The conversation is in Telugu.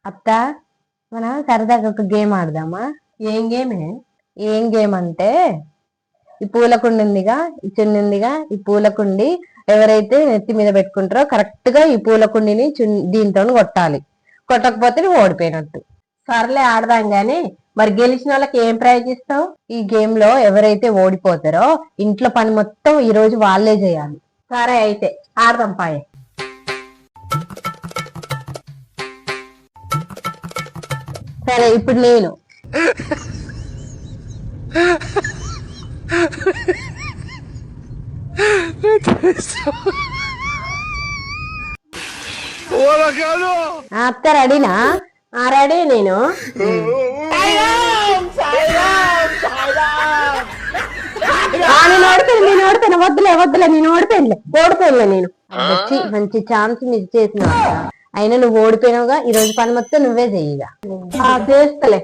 అత్త, మనం సరదాగా ఒక గేమ్ ఆడదామా? ఏం గేమే? ఏం గేమ్ అంటే, ఈ పూలకుండి ఉందిగా, ఈ చున్ని ఉందిగా, ఈ పూలకుండి ఎవరైతే నెత్తి మీద పెట్టుకుంటారో కరెక్ట్ గా ఈ పూలకుండిని దీంతో కొట్టాలి. కొట్టకపోతే నువ్వు ఓడిపోయినట్టు. సర్లే ఆడదాం గాని, మరి గెలిచిన వాళ్ళకి ఏం ప్రైజ్ ఇస్తావు? ఈ గేమ్ లో ఎవరైతే ఓడిపోతారో ఇంట్లో పని మొత్తం ఈ రోజు వాళ్ళే చేయాలి. సరే అయితే ఆడదాం పాయే. సరే, ఇప్పుడు నేను అత్త రెడీనా? రెడీ నేను. నేను ఓడిపోయాను వద్దులే నేను ఓడిపోయానులే నేను మంచి ఛాన్స్ మిస్ చేసిన. అయినా నువ్వు ఓడిపోయినావుగా, ఈ రోజు పని మొత్తం నువ్వే చెయ్యిగా. చేస్తలే.